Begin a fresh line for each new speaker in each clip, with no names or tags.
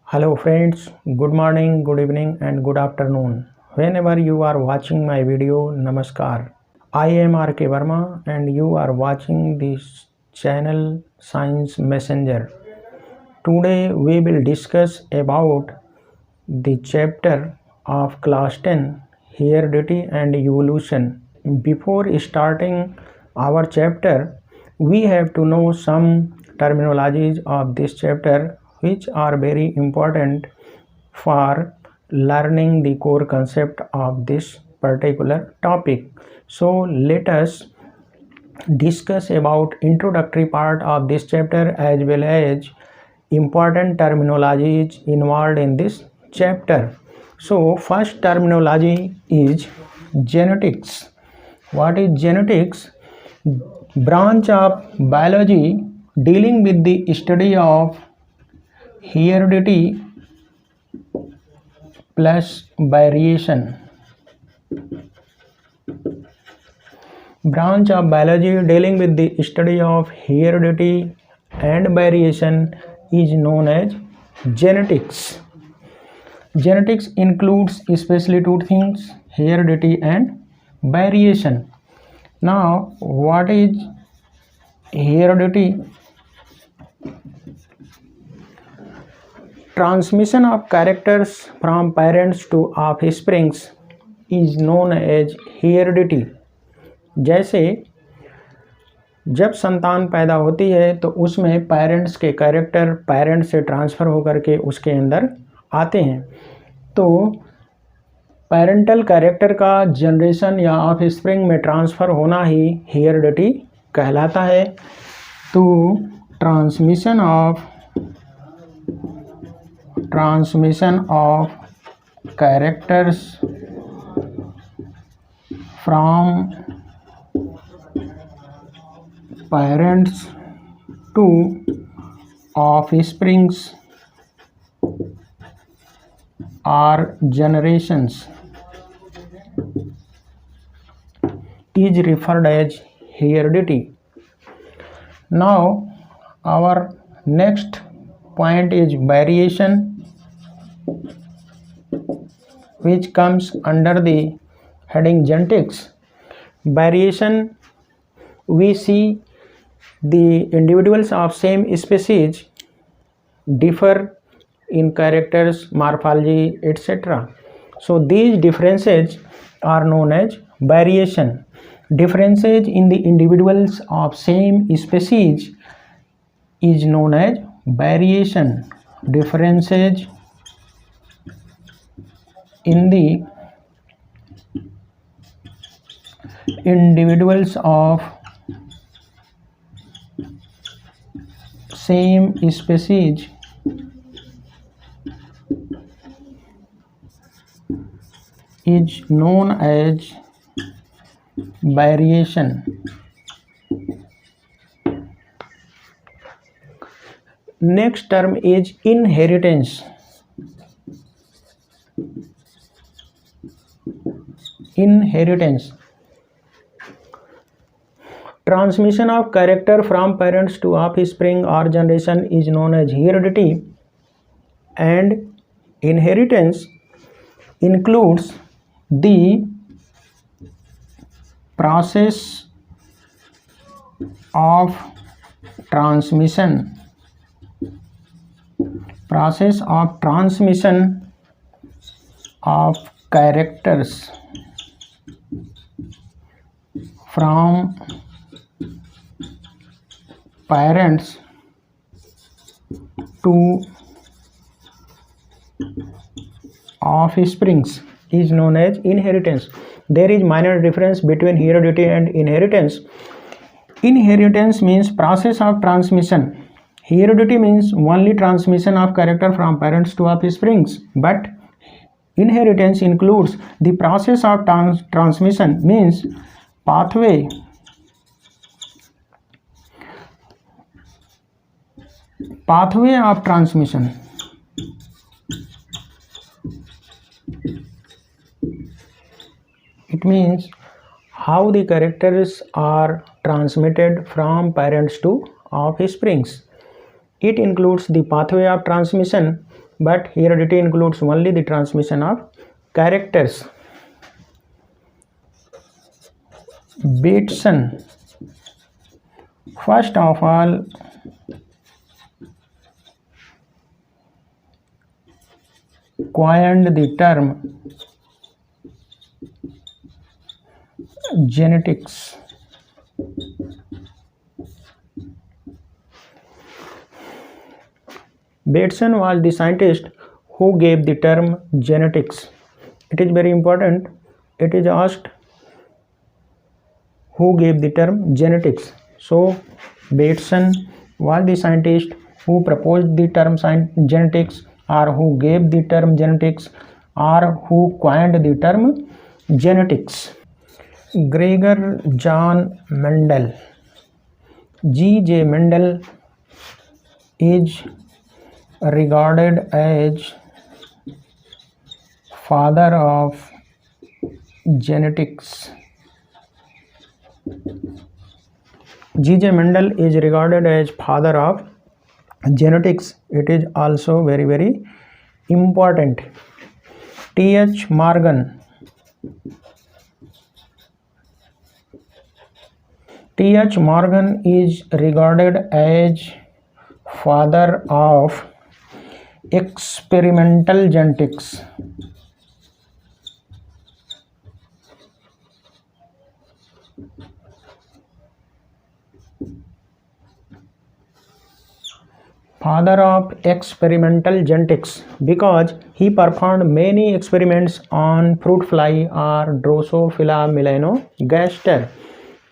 Hello friends, good morning, good evening and good afternoon. Whenever you are watching my video, Namaskar. I am RK Verma and you are watching this channel Science Messenger. Today we will discuss about the chapter of class 10 Heredity and Evolution. Before starting our chapter, we have to know some terminologies of this chapter which are very important for learning the core concept of this particular topic. So let us discuss about introductory part of this chapter as well as important terminologies involved in this chapter. So first terminology is genetics. What is genetics? Branch of biology dealing with the study of heredity plus variation. Branch of biology dealing with the study of heredity and variation is known as genetics. Genetics includes especially two things, heredity and variation. Now, what is heredity? Transmission of characters from parents to offspring is known as heredity. जैसे जब संतान पैदा होती है तो उसमें parents के character parents से ट्रांसफ़र होकर के उसके अंदर आते हैं, तो पेरेंटल कैरेक्टर का जनरेशन या ऑफस्प्रिंग में ट्रांसफ़र होना ही हेरेडिटी कहलाता है. तो transmission of characters from parents to offsprings or generations is referred as heredity. Now our next point is variation, which comes under the heading genetics. Variation, we see the individuals of same species differ in characters, morphology, etc. So these differences are known as variation. Differences in the individuals of same species is known as variation. Differences in the individuals of same species is known as variation. Next term is inheritance. Inheritance. Transmission of character from parents to offspring or generation is known as heredity, and inheritance includes the process of transmission of characters from parents to offsprings is known as inheritance. There is minor difference between heredity and inheritance. Inheritance means process of transmission. Heredity means only transmission of character from parents to offsprings, but inheritance includes the process of transmission, means pathway of transmission. It means how the characters are transmitted from parents to offsprings. It includes the pathway of transmission, but heredity includes only the transmission of characters. Bateson, first of all, coined the term genetics. Bateson was the scientist who gave the term genetics. It is very important. It is asked who gave the term genetics. So Bateson was the scientist who proposed the term genetics, or who gave the term genetics, or who coined the term genetics. Gregor John Mendel. G.J. Mendel is regarded as father of genetics. G.J. Mendel is regarded as father of genetics. It is also very, very important. T.H. Morgan. T.H. Morgan is regarded as father of experimental genetics. Father of experimental genetics because he performed many experiments on fruit fly or Drosophila melanogaster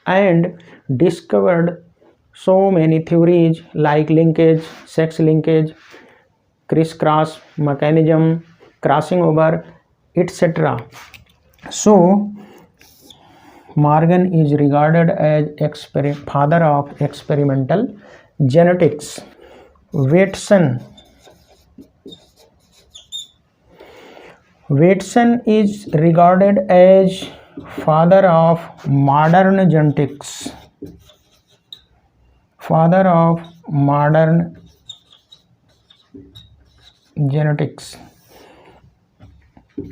and discovered so many theories like linkage, sex linkage, crisscross mechanism, crossing over, etc. So Morgan is regarded as father of experimental genetics. Watson. Watson is regarded as father of modern genetics. Father of modern genetics.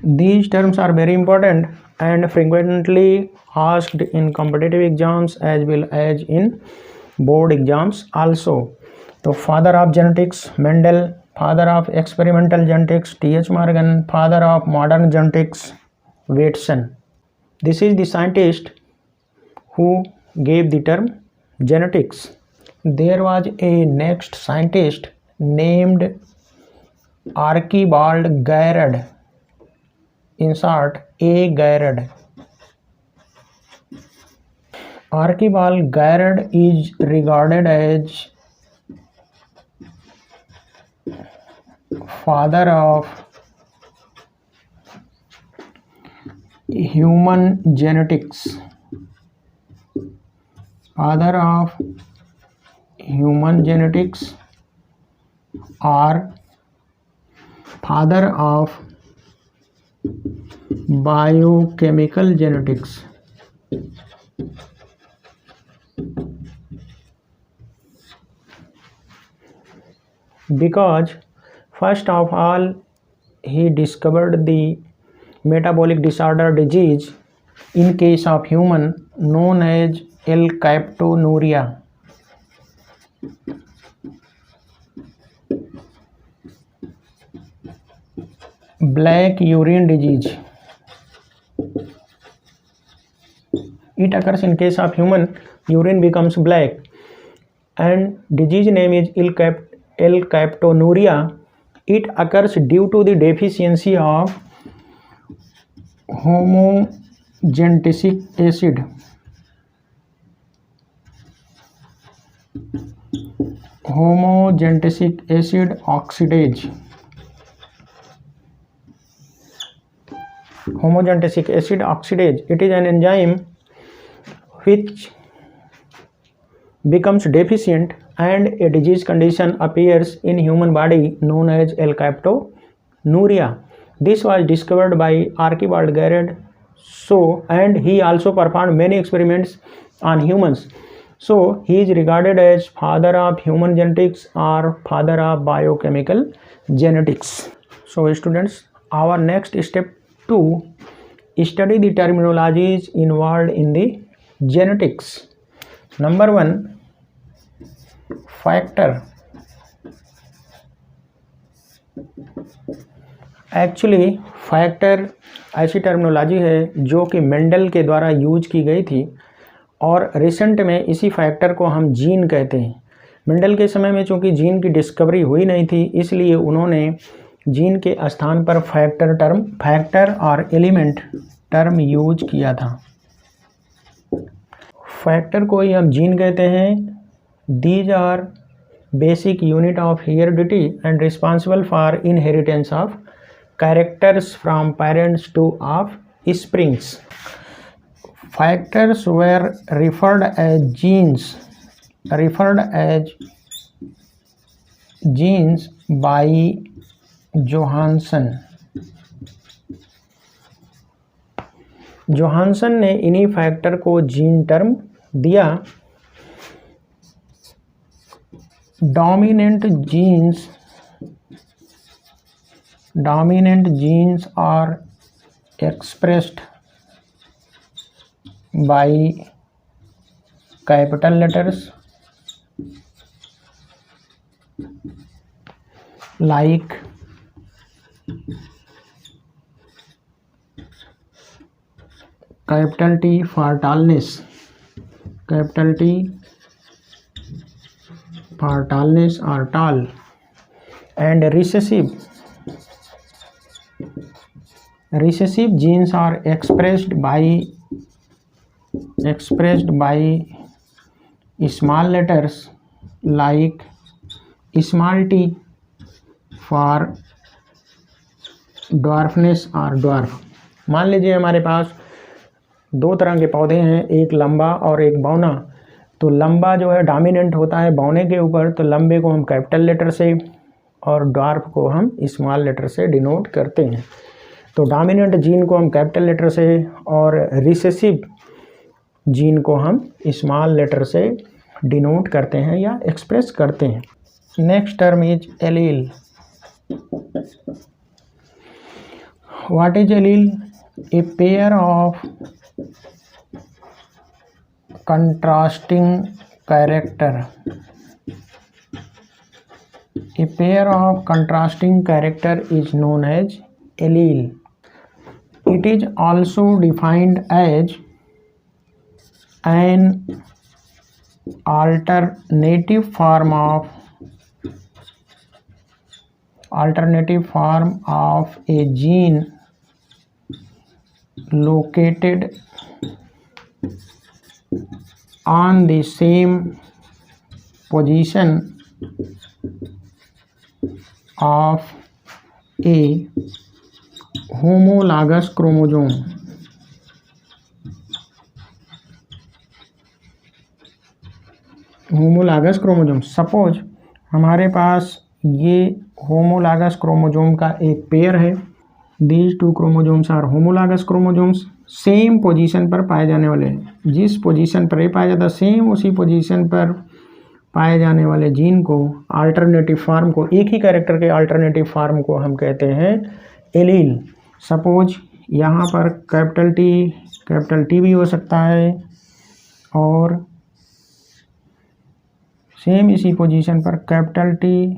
These terms are very important and frequently asked in competitive exams as well as in board exams also. So father of genetics, Mendel. Father of experimental genetics, T.H. Morgan. Father of modern genetics, Watson. This is the scientist who gave the term genetics. There was a next scientist named Archibald Garrod. In short, A. Garrod. Archibald Garrod is regarded as father of human genetics. Father of human genetics or father of biochemical genetics. Because first of all, he discovered the metabolic disorder disease in case of human known as L-captonuria. Black urine disease. It occurs in case of human, urine becomes black, and disease name is L-captonuria. It occurs due to the deficiency of homogentic acid. Homogentic acid oxidase. Homogentic acid oxidase. It is an enzyme which becomes deficient and a disease condition appears in human body known as L-captonuria. This was discovered by Archibald Garrod. And he also performed many experiments on humans. So he is regarded as father of human genetics or father of biochemical genetics. So students, our next step to study the terminologies involved in the genetics. Number 1, factor. Actually factor ऐसी terminology है जो कि Mendel के द्वारा use की गई थी और रिसेंट में इसी फैक्टर को हम जीन कहते हैं। मेंडल के समय में चूंकि जीन की डिस्कवरी हुई नहीं थी, इसलिए उन्होंने जीन के स्थान पर फैक्टर और एलिमेंट टर्म यूज किया था। फैक्टर को ही हम जीन कहते हैं। These are basic unit of heredity and responsible for inheritance of characters from parents to offsprings. Factors were referred as genes by Johansson ने इन्हीं फैक्टर को जीन टर्म दिया। Dominant genes are expressed by capital letters like capital T for tallness, or tall, and recessive genes are expressed by small letters like small t for dwarfness or dwarf. मान लीजिए हमारे पास दो तरह के पौधे हैं, एक लंबा और एक बौना। तो लंबा जो है डोमिनेंट होता है बौने के ऊपर, तो लंबे को हम कैपिटल लेटर से और ड्वार्फ को हम स्मॉल लेटर से डिनोट करते हैं। तो डोमिनेंट जीन को हम कैपिटल लेटर से और रिसेसिव जीन को हम स्मॉल लेटर से डिनोट करते हैं या एक्सप्रेस करते हैं। Next term is allele. What is allele? A pair of contrasting character. A pair of contrasting character is known as allele. It is also defined as an alternative form of a gene located on the same position of a homologous chromosome. Suppose हमारे पास ये homologous chromosome का एक pair है। These two chromosomes are homologous chromosomes. Same position पर पाए जाने वाले, जिस पोजीशन पर ये पाया जाता है सेम उसी पोजीशन पर पाए जाने वाले जीन को, अल्टरनेटिव फॉर्म को, एक ही कैरेक्टर के अल्टरनेटिव फॉर्म को हम कहते हैं एलील। सपोज यहाँ पर कैपिटल टी भी हो सकता है और सेम इसी पोजीशन पर कैपिटल टी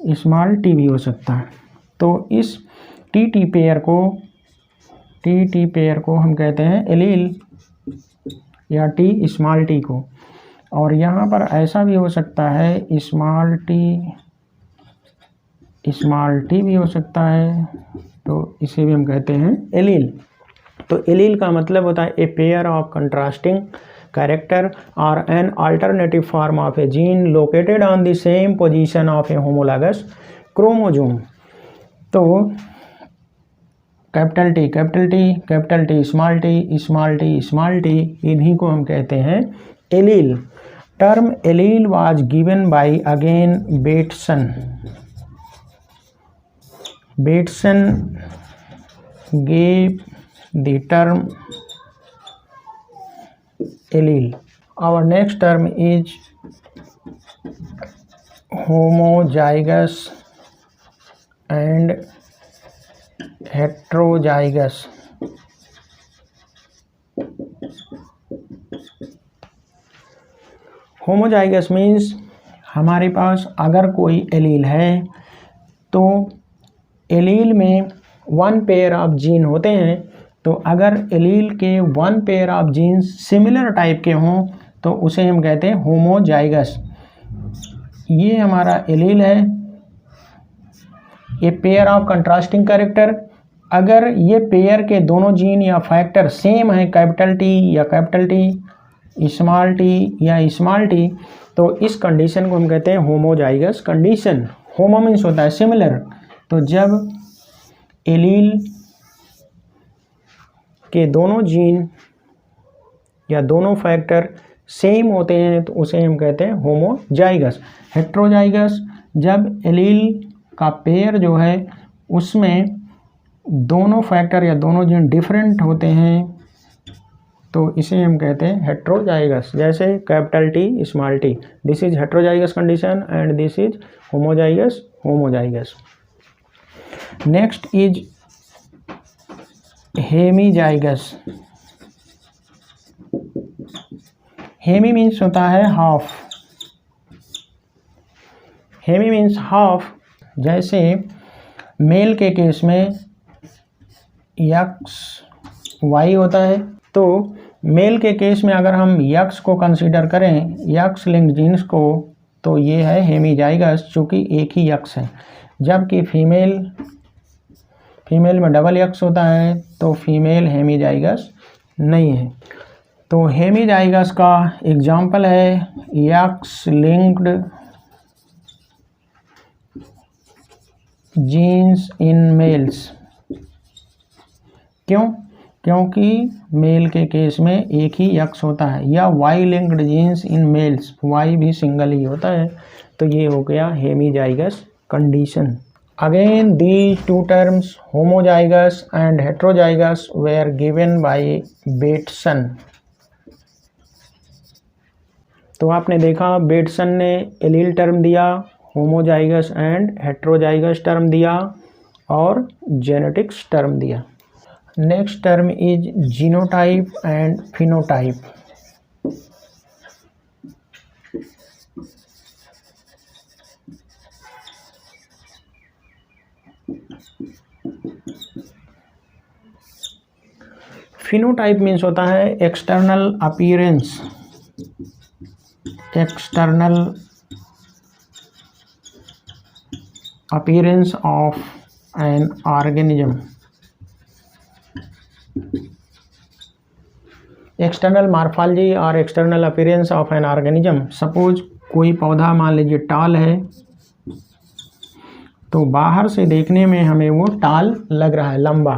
स्मॉल टी भी हो सकता है। तो इस टी पेयर को हम कहते हैं एलील या टी स्मॉल टी को। और यहाँ पर ऐसा भी हो सकता है स्मॉल टी भी हो सकता है, तो इसे भी हम कहते हैं एलील। तो एलील का मतलब होता है a pair of contrasting character और an alternative form of a gene located on the same position of a homologous chromosome. तो कैपिटल टी, स्मॉल टी, इन्हीं को हम कहते हैं allele. Term allele was given by again Bateson gave the term एलील। our next term is homozygous and heterozygous. Homozygous means हमारे पास अगर कोई एलील है तो एलील में 1 पेयर ऑफ जीन होते हैं, तो अगर एलील के 1 pair of genes similar type के हों तो उसे हम कहते हैं होमोजाइगस। ये हमारा एलील है, ये पेयर ऑफ कंट्रास्टिंग कैरेक्टर। अगर ये पेयर के दोनों जीन या फैक्टर सेम है, कैपिटल टी या कैपिटल टी, स्मॉल टी या स्मॉल टी, तो इस कंडीशन को हम कहते हैं होमोजाइगस कंडीशन। होमो मीन्स होता है सिमिलर, तो जब एलील के दोनों जीन या दोनों फैक्टर सेम होते हैं तो उसे हम कहते हैं होमोजाइगस। हेट्रोजाइगस जब एलील का पेयर जो है उसमें दोनों फैक्टर या दोनों जीन डिफरेंट होते हैं तो इसे हम कहते हैं हेट्रोजाइगस। जैसे capital T small T, this is heterozygous condition and this is homozygous. Next is hemizygous. Hemi means होता है हाफ। Hemi means half. जैसे मेल के केस में यक्स वाई होता है, तो मेल के केस में अगर हम यक्स को कंसीडर करें, यक्स लिंक्ड जीन्स को, तो ये है हेमीजाइगस चूँकि एक ही यक्स है। जबकि फीमेल में डबल यक्स होता है तो फीमेल हेमीजाइगस नहीं है। तो हेमीजाइगस का एग्जाम्पल है x linked genes in mails. क्यों? क्योंकि मेल के केस में एक ही यक्स होता है। या Y linked genes in males, Y भी सिंगल ही होता है, तो ये हो गया hemizygous condition. Again these two terms homozygous and heterozygous were given by Bateson. तो आपने देखा बेटसन ने एलील टर्म दिया, होमोजाइगस एंड हेट्रोजाइगस टर्म दिया और जेनेटिक्स टर्म दिया। Next term is genotype and phenotype. Phenotype means होता है external appearance, external appearance of an organism. External morphology और external appearance of an organism. Suppose कोई पौधा मान लीजिए टाल है, तो बाहर से देखने में हमें वो टाल लग रहा है, लंबा।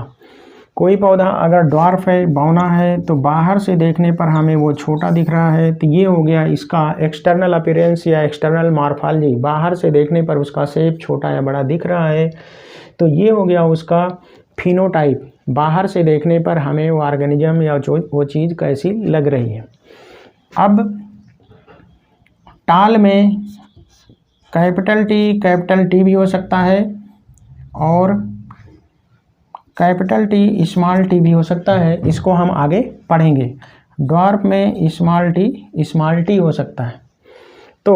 कोई पौधा अगर ड्वार्फ है, बौना है, तो बाहर से देखने पर हमें वो छोटा दिख रहा है। तो ये हो गया इसका एक्सटर्नल अपीयरेंस या एक्सटर्नल मॉर्फोलॉजी। बाहर से देखने पर उसका शेप छोटा या बड़ा दिख रहा है, तो ये हो गया उसका फिनोटाइप। बाहर से देखने पर हमें वो ऑर्गेनिज्म या वो चीज़ कैसी लग रही है। अब टाल में कैपिटल टी भी हो सकता है और कैपिटल टी स्मॉल टी भी हो सकता है। इसको हम आगे पढ़ेंगे। ड्वार्फ में स्मॉल टी हो सकता है। तो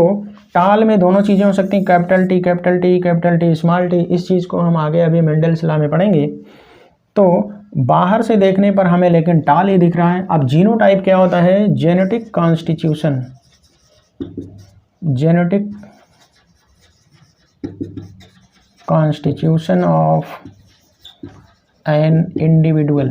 टाल में दोनों चीज़ें हो सकती हैं, कैपिटल टी स्मॉल टी। इस चीज़ को हम आगे अभी मेंडल्स लॉ में पढ़ेंगे। तो बाहर से देखने पर हमें लेकिन टाल ही दिख रहा है। अब जीनोटाइप क्या होता है? Genetic constitution, genetic constitution of an individual.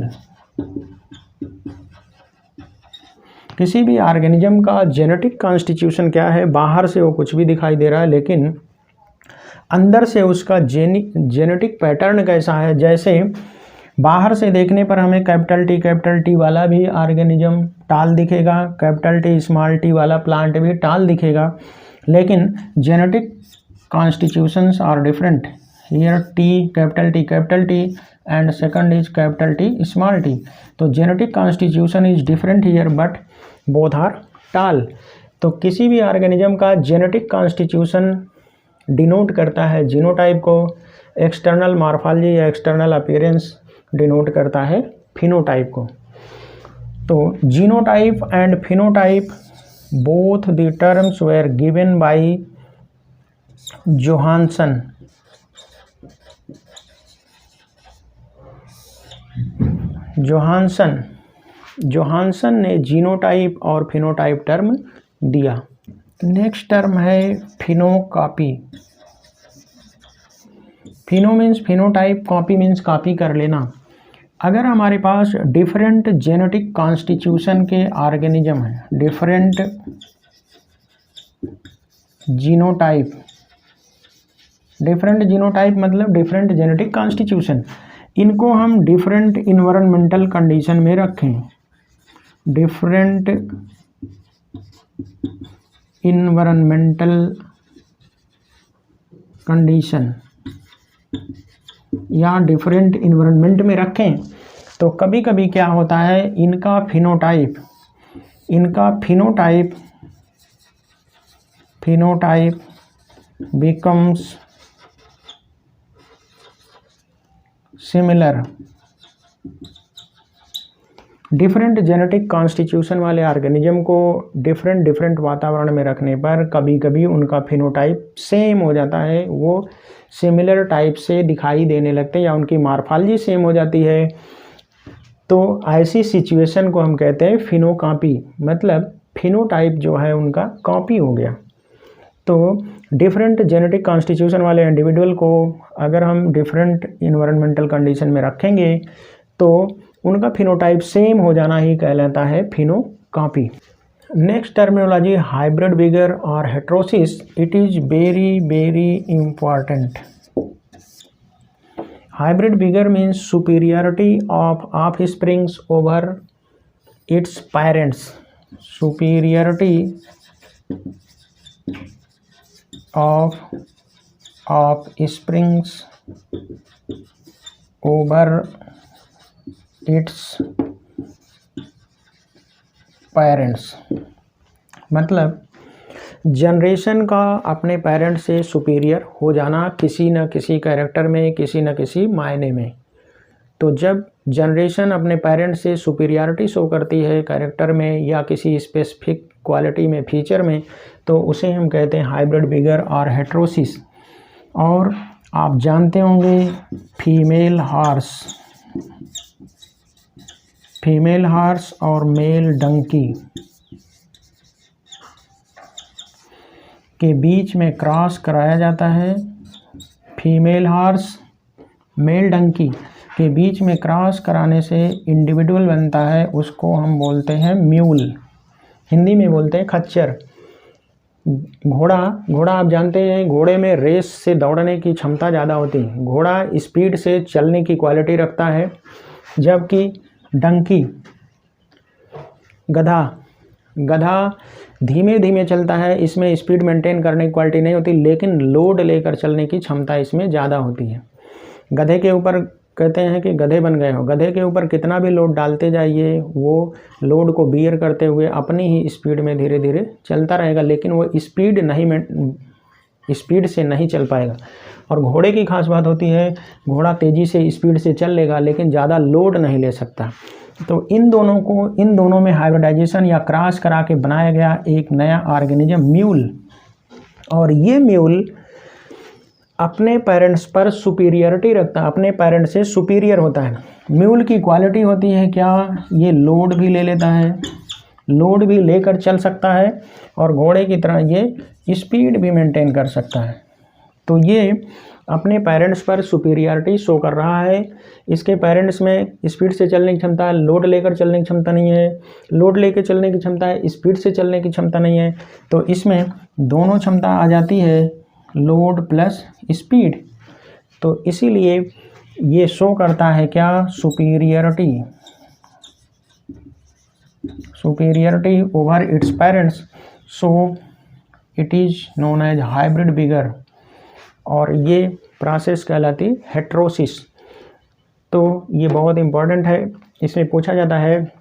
किसी भी ऑर्गेनिज्म का जेनेटिक कॉन्स्टिट्यूशन क्या है? बाहर से वो कुछ भी दिखाई दे रहा है, लेकिन अंदर से उसका जेनेटिक पैटर्न कैसा है। जैसे बाहर से देखने पर हमें कैपिटल टी वाला भी ऑर्गेनिज्म टाल दिखेगा, कैपिटल टी स्मॉल टी वाला प्लांट भी टाल दिखेगा, लेकिन genetic constitutions are different. Here capital T and second is capital T small t. तो genetic constitution is different here but both are टाल। तो किसी भी ऑर्गेनिज्म का जेनेटिक कॉन्स्टिट्यूशन डिनोट करता है जीनोटाइप को, एक्सटर्नल मॉर्फोलॉजी या एक्सटर्नल अपीयरेंस डिनोट करता है फिनोटाइप को। तो genotype and phenotype both the terms were given by Johannsen. Johannsen ने जीनोटाइप और फिनोटाइप टर्म दिया। नेक्स्ट टर्म है phenocopy. Pheno means phenotype, copy means copy कर लेना। अगर हमारे पास डिफरेंट जेनेटिक कॉन्स्टिट्यूशन के ऑर्गेनिज्म है, डिफरेंट जीनोटाइप मतलब डिफरेंट जेनेटिक कॉन्स्टिट्यूशन, इनको हम डिफरेंट इन्वायरमेंटल कंडीशन में रखें, डिफरेंट इन्वायरमेंटल कंडीशन या डिफरेंट इन्वायरमेंट में रखें, तो कभी कभी क्या होता है, इनका phenotype becomes similar. Different genetic constitution वाले ऑर्गेनिज्म को डिफरेंट वातावरण में रखने पर कभी कभी उनका फिनोटाइप सेम हो जाता है, वो सिमिलर टाइप से दिखाई देने लगते हैं या उनकी मॉर्फोलॉजी सेम हो जाती है। तो ऐसी सिचुएशन को हम कहते हैं फिनोकॉपी, मतलब फिनोटाइप जो है उनका कॉपी हो गया। तो डिफरेंट जेनेटिक कॉन्स्टिट्यूशन वाले इंडिविजुअल को अगर हम डिफरेंट इन्वायरमेंटल कंडीशन में रखेंगे तो उनका फिनोटाइप सेम हो जाना ही कहलाता है phenocopy. Next terminology hybrid vigour और heterosis. It is very important. Hybrid vigour means superiority of offsprings over its parents. Superiority of offsprings over its parents, मतलब जनरेशन का अपने पेरेंट से सुपीरियर हो जाना किसी न किसी कैरेक्टर में, किसी न किसी मायने में। तो जब जनरेशन अपने पेरेंट से सुपीरियरिटी शो करती है कैरेक्टर में या किसी स्पेसिफिक क्वालिटी में, फीचर में, तो उसे हम कहते हैं हाइब्रिड विगर और हेटेरोसिस। और आप जानते होंगे फीमेल हॉर्स और मेल डंकी के बीच में क्रॉस कराया जाता है। फीमेल हॉर्स मेल डंकी के बीच में क्रॉस कराने से इंडिविजुअल बनता है, उसको हम बोलते हैं म्यूल, हिंदी में बोलते हैं खच्चर। घोड़ा आप जानते हैं, घोड़े में रेस से दौड़ने की क्षमता ज़्यादा होती है, घोड़ा स्पीड से चलने की क्वालिटी रखता है, जबकि डंकी गधा धीमे धीमे चलता है, इसमें स्पीड मेंटेन करने की क्वालिटी नहीं होती, लेकिन लोड लेकर चलने की क्षमता इसमें ज़्यादा होती है। गधे के ऊपर कहते हैं कि गधे बन गए हो, गधे के ऊपर कितना भी लोड डालते जाइए वो लोड को बियर करते हुए अपनी ही स्पीड में धीरे धीरे चलता रहेगा, लेकिन वो स्पीड से नहीं चल पाएगा। और घोड़े की खास बात होती है, घोड़ा तेज़ी से स्पीड से चल लेगा लेकिन ज़्यादा लोड नहीं ले सकता। तो इन दोनों में हाइब्रिडाइजेशन या क्रॉस करा के बनाया गया एक नया ऑर्गेनिज्म म्यूल। और ये म्यूल अपने पेरेंट्स पर सुपीरियरिटी रखता है, अपने पेरेंट्स से सुपीरियर होता है। म्यूल की क्वालिटी होती है क्या, ये लोड भी ले लेता है, लोड भी लेकर चल सकता है, और घोड़े की तरह ये स्पीड भी मेंटेन कर सकता है। तो ये अपने पेरेंट्स पर सुपीरियरिटी शो कर रहा है। इसके पेरेंट्स में स्पीड से चलने की क्षमता है, लोड लेकर चलने की क्षमता नहीं है, लोड लेकर चलने की क्षमता है, स्पीड से चलने की क्षमता नहीं है। तो इसमें दोनों क्षमता आ जाती है, लोड प्लस स्पीड। तो इसीलिए ये शो करता है क्या, superiority over its parents. So it is known as hybrid vigour, और ये प्रोसेस कहलाती हेटेरोसिस। तो ये बहुत इंपॉर्टेंट है। इसमें पूछा जाता है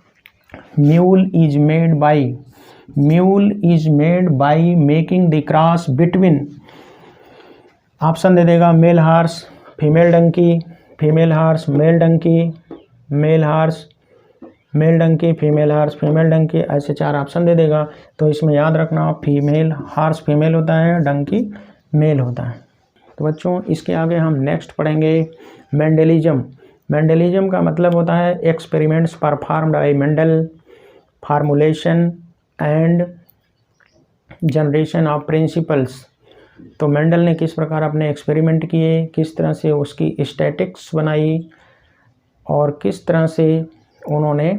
mule is made by mule is made by making the cross between, option दे देगा male horse female donkey, female horse male donkey, male horse male donkey, female horse female donkey, ऐसे 4 ऑप्शन दे देगा। तो इसमें याद रखना फीमेल हार्स फीमेल होता है, डंकी मेल होता है। तो बच्चों इसके आगे हम नेक्स्ट पढ़ेंगे मेंडलिज्म। मेंडलिज्म का मतलब होता है experiments performed by Mendel, formulation and generation of principles. तो मेंडल ने किस प्रकार अपने एक्सपेरिमेंट किए, किस तरह से उसकी स्टैटिक्स बनाई और किस तरह से उन्होंने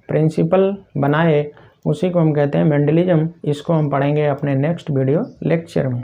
प्रिंसिपल बनाए, उसी को हम कहते हैं मेंडलिज्म। इसको हम पढ़ेंगे अपने नेक्स्ट वीडियो लेक्चर में।